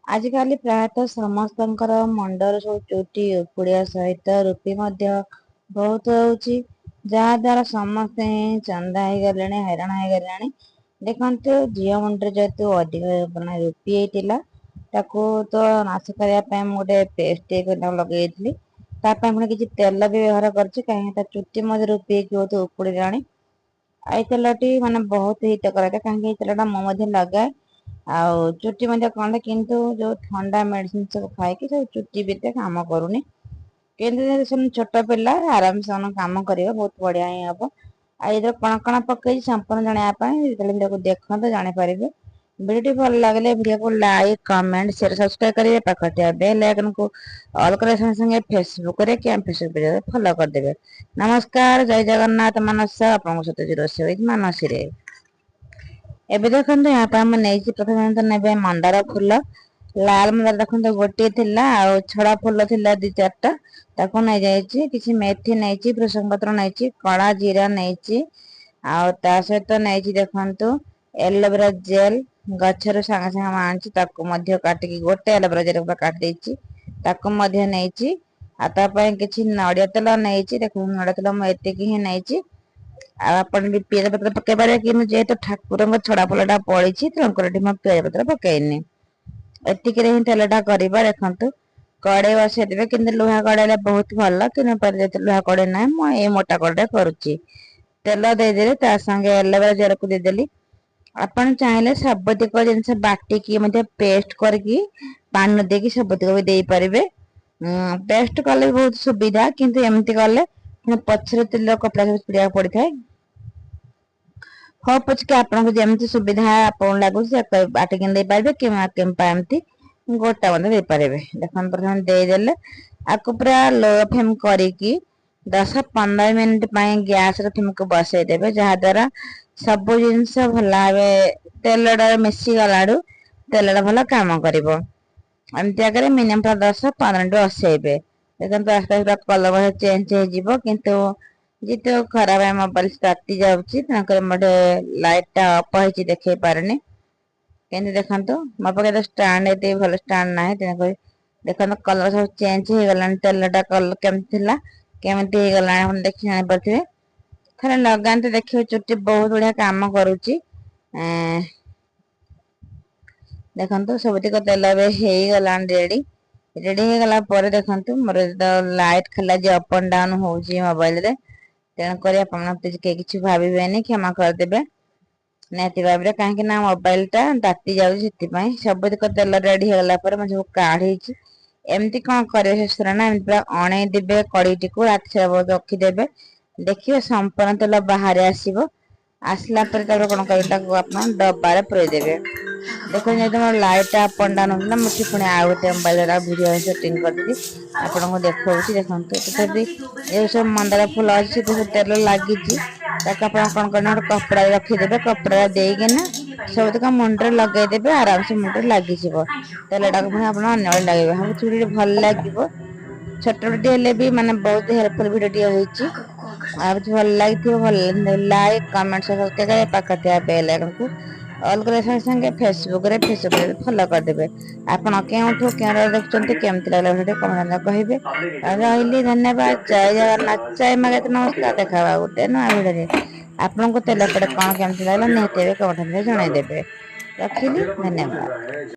आजिकाली प्रायतः समस्तଙ୍କର मुंडर सब चुटी उपुड़िया सहित रूपी बहुत होउची जहा द्वारा समस्ते चंदा हो गले हैरान हो गले। देखते झील मुंडे जेहेतु अधिक रूपी होता तो नाश करने गोटे पेस्ट लगे पुणी किसी तेल भी व्यवहार कर चुटी रूपी बहुत उपुड़े आई तेलटी माने बहुत हितकर कहीं तेलटा मो लगाए आउ चुटी कले किंतु जो ठंडा मेडिसिन सब खाई सब चुटी भी काम करूनी किंतु छोट पिला आराम से काम कर बहुत बढ़िया ही हम आई कण कण पकई संपूर्ण जानापी देखते जापर वीडियो भल लगे वीडियो को लाइक कमेंट शेयर सब्सक्राइब करेंगे पाखटिया बेल आइकन को ऑल कर संगे फेसबुक रे क्या फेसबुक पेज फॉलो करदेवे। नमस्कार जय जगन्नाथ मानस आपन सहित रोषे मानसी रे एबे देखो यहाँ पे आम नहीं प्रथम ने मंदार फूल लाल मंदार देखो गोटे थिला आ छड़ा फूल थिला दी चार्टा ताको नहीं जाइए किसी मेथी नहीं भृषंग पत्र नहीं कला जीरा नहीं आ सहित नहीं देखु एलोवेरा जेल गचर सांगे सांगे आनी काटिकी गोटे एलोवेरा जेल काटिदेची नहीं किसी नड़िया तेल नहीं देखो नड़िया तेल मुझे ही नहीं आपन भी पियाज पत्र पकई पारे कि जेहेतु ठाकुर छड़ा फूलटा पड़ी तेणुकर पियाज पत्र पकईनी एतिक ही तेलटा करवा देखु कड़े बसईदे कि लुहा कड़े बहुत भल कि लुहा कड़े ना मुझे मोटा कड़े करुच्ची तेल देदेली संगे एलोवेरा जेल को देदेली आपन चाहिए सबतिक जिन बाटिकी पेस्ट करके पान देकी सबतिक भी दे पारे पेस्ट कले बहुत सुविधा किंतु एमती कले पछरे तेल कपड़ा सब पीड़ा पड़ था हाँ पचके आपको जमी सुविधा आप लगुच बाटिक दे पारे कि गोटा दे पारे देखते प्रथम देदेले आपको पूरा लो फ्लेम करी 10-15 मिनट गैस फ्लेम को बसईदे जहाद्वारा सब जिनस भल भाव तेल मिसी गला तेल भल कम कर मिनिमम 10-15 मिनट बसईबे देखते आस्ते आस्ते कलर चेंज हो जिते खराब है मोबाइल ताती जाऊँगी लाइट टा अफ हो देखे पारे कि देखो मो पाखे स्टाण्ड ये भल स्टाण्ड ना देखो कलर सब चेंज हो गला तेलटा कलर केमती गला देखी जानी पारे थे लगाते देखिए चुट्टी बहुत बढ़िया काम करुच्ची देखो सबतिक तेल गला रेडी रेडी हो गला देखो मोर लाइट खेला अप एंड डाउन हो मोबाइल रे तेणुक किसी भावे क्षमा करदे निहती भाव में कहीं मोबाइल टा ताती जाऊँगी सबतिक तेल रेडी हो गला सब काढ़ी एमती कौन करे शेष ना पूरा अणईदे कड़ीटी को राति रखीदे देखिए संपूर्ण तेल बाहर आसला कौन कर डब्बार पुरेदेवे देखो जो लाइट अप एंड डाउन होता मुझे पुणी आउ गए मोबाइल वीडियो सेटिंग करदी आपको देखा देखो तथापि ये सब मंदार फूल अच्छी तेल लगी कौन करना कपड़ा रखीदे कपड़ा देना सबतक मुंडे लगेदे आराम से मुंडे लगी तेलटा पुणी आप लगे हम चूड़ी भल लगे छोट वीडियो भी माने बहुत हेल्पफुल वीडियो आप भल लगी भल लाइक कमेंट सब्सक्राइब पाखा बेल आइकन को ऑल कर संगे फेसबुक रे फॉलो करदे आपन केउठू क्या देखते केमती लगे कमेंट कहे रही धन्यवाद जय जगन्नाथ जय माँ नमस्कार देखा गोटे नुआ भिडियो आपन को तेल पड़े कौन केमती लगे निहत कमेंट जनईदेवे रखिली धन्यवाद।